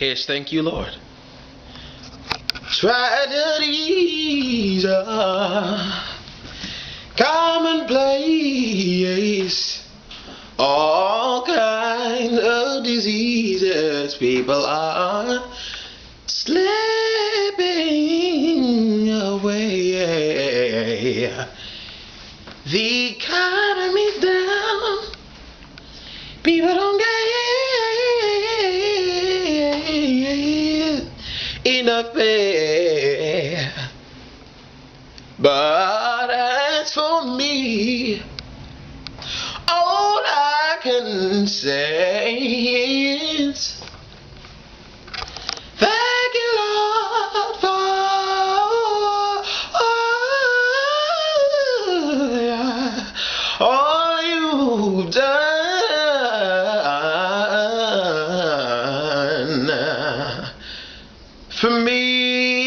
Yes, thank you, Lord. Tragedies are commonplace. All kinds of diseases. People are slipping away. The economy's down. People don't get enough pay. But as for me, all I can say is thank you, Lord, for all you've done for me.